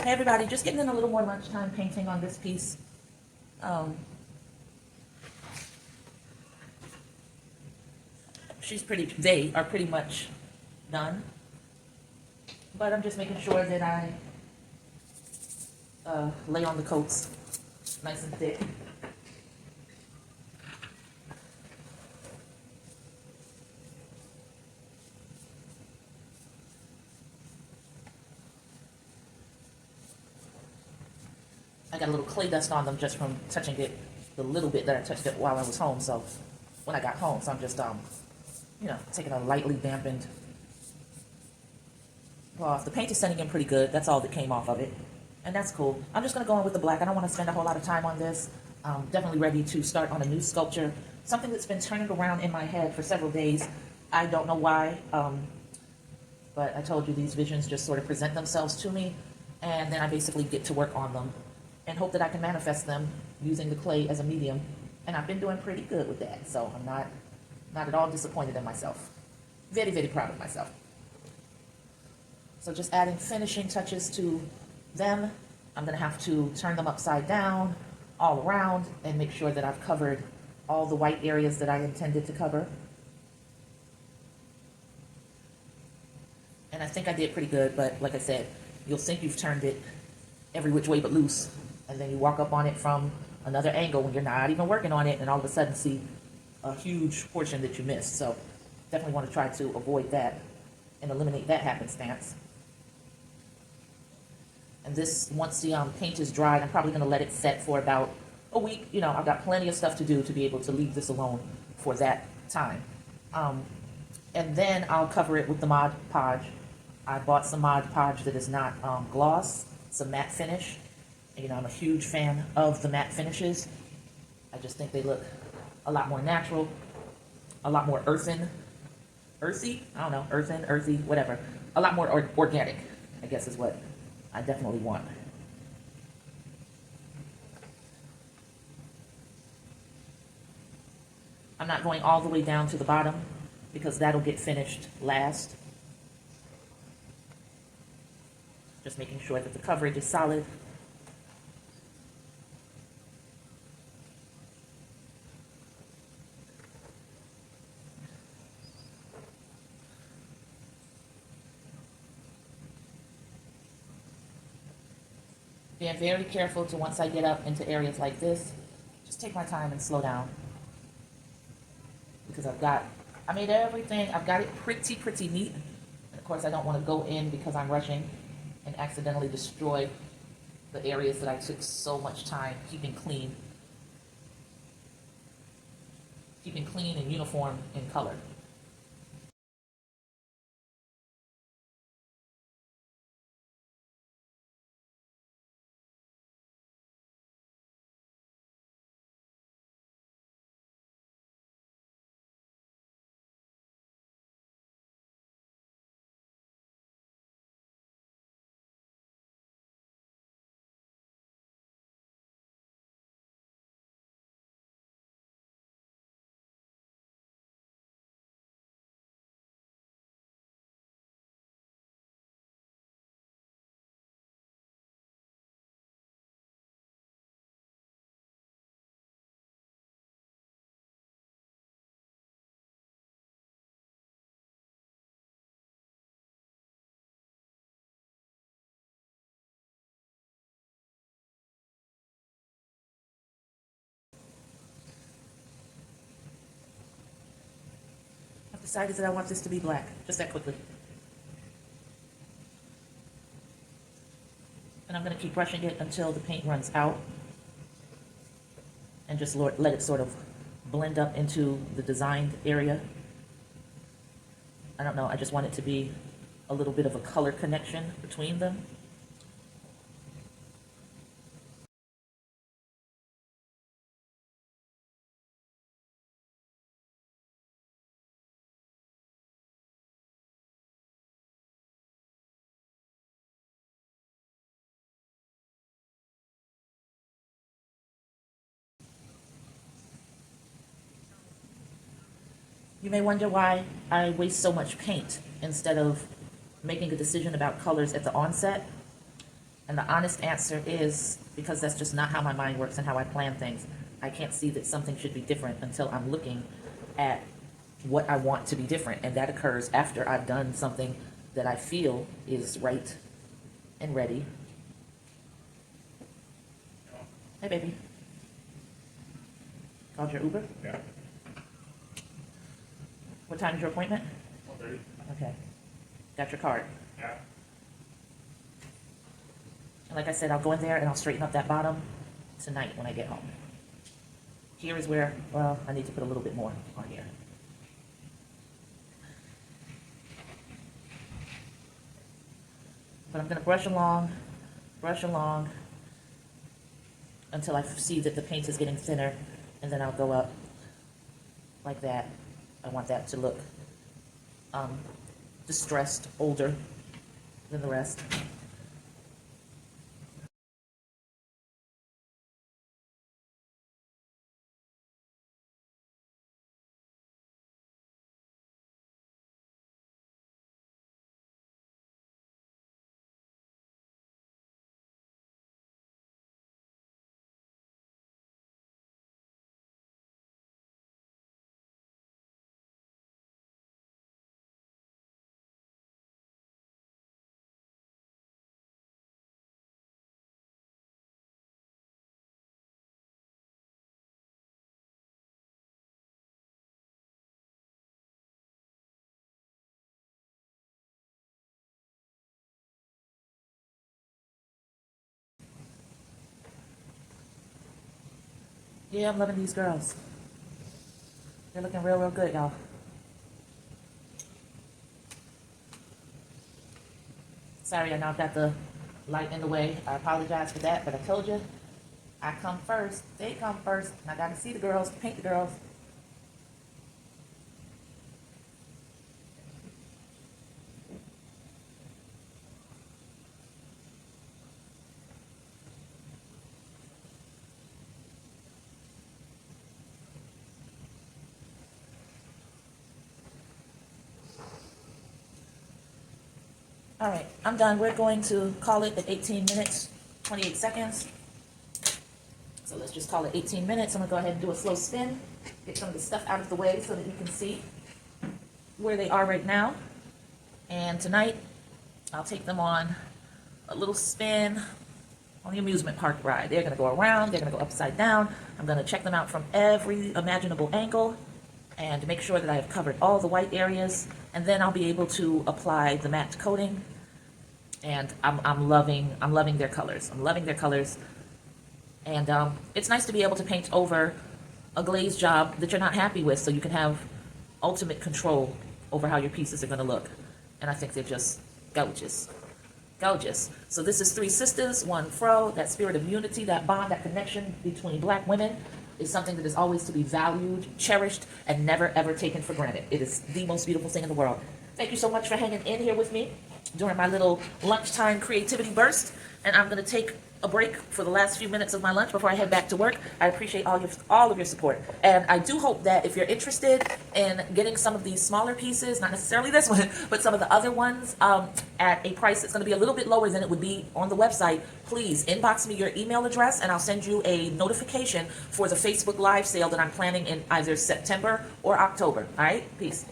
Hey everybody, just getting in a little more lunchtime painting on this piece. Um, they are pretty much done, but I'm just making sure that I lay on the coats nice and thick. I got a little clay dust on them just from touching it, the little bit that I touched it while I was home. So when I got home, so I'm just taking a lightly dampened cloth. The paint is setting in pretty good. That's all that came off of it, and that's cool. I'm just gonna go in with the black. I don't want to spend a whole lot of time on this. Definitely ready to start on a new sculpture. Something that's been turning around in my head for several days. I don't know why, but I told you these visions just sort of present themselves to me, and then I basically get to work on them and hope that I can manifest them using the clay as a medium. And I've been doing pretty good with that, so I'm not at all disappointed in myself. Very, very proud of myself. So just adding finishing touches to them. I'm gonna have to turn them upside down all around and make sure that I've covered all the white areas that I intended to cover. And I think I did pretty good, but like I said, you'll think you've turned it every which way but loose, and then you walk up on it from another angle when you're not even working on it, and all of a sudden see a huge portion that you missed. So definitely want to try to avoid that and eliminate that happenstance. And this, once the paint is dried, I'm probably going to let it set for about a week. You know, I've got plenty of stuff to do to be able to leave this alone for that time. And then I'll cover it with the Mod Podge. I bought some Mod Podge that is not gloss. It's a matte finish. And, you know, I'm a huge fan of the matte finishes. I just think they look a lot more natural, a lot more earthy, I don't know, earthy, whatever. A lot more organic, I guess is what I definitely want. I'm not going all the way down to the bottom because that'll get finished last. Just making sure that the coverage is solid. Being very careful to, once I get up into areas like this, just take my time and slow down. Because I made everything, I've got it pretty neat. And of course I don't want to go in because I'm rushing and accidentally destroy the areas that I took so much time keeping clean and uniform in color. I've decided that I want this to be black, just that quickly. And I'm going to keep brushing it until the paint runs out. And just let it sort of blend up into the designed area. I don't know, I just want it to be a little bit of a color connection between them. You may wonder why I waste so much paint instead of making a decision about colors at the onset. And the honest answer is, because that's just not how my mind works and how I plan things, I can't see that something should be different until I'm looking at what I want to be different. And that occurs after I've done something that I feel is right and ready. Hey, baby. Called your Uber? Yeah. What time is your appointment? 1:30. Okay. Got your card. Yeah. And like I said, I'll go in there and I'll straighten up that bottom tonight when I get home. Here is where, well, I need to put a little bit more on here. But I'm going to brush along until I see that the paint is getting thinner, and then I'll go up like that. I want that to look distressed, older than the rest. Yeah, I'm loving these girls. They're looking real, real good, y'all. Sorry, I know I've got the light in the way. I apologize for that, but I told you, I come first. They come first. And I got to see the girls, paint the girls. All right, I'm done. We're going to call it at 18 minutes, 28 seconds. So let's just call it 18 minutes. I'm gonna go ahead and do a slow spin, get some of the stuff out of the way so that you can see where they are right now. And tonight, I'll take them on a little spin on the amusement park ride. They're gonna go around, they're gonna go upside down. I'm gonna check them out from every imaginable angle and make sure that I have covered all the white areas, and then I'll be able to apply the matte coating. And I'm loving their colors. I'm loving their colors. And it's nice to be able to paint over a glazed job that you're not happy with, so you can have ultimate control over how your pieces are gonna look. And I think they're just gorgeous. Gorgeous. So this is Three Sisters, One Fro. That spirit of unity, that bond, that connection between Black women is something that is always to be valued, cherished, and never ever taken for granted. It is the most beautiful thing in the world. Thank you so much for hanging in here with me during my little lunchtime creativity burst. And I'm gonna take a break for the last few minutes of my lunch before I head back to work. I appreciate all of your support. And I do hope that if you're interested in getting some of these smaller pieces, not necessarily this one, but some of the other ones at a price that's gonna be a little bit lower than it would be on the website, please inbox me your email address and I'll send you a notification for the Facebook Live sale that I'm planning in either September or October. All right, peace.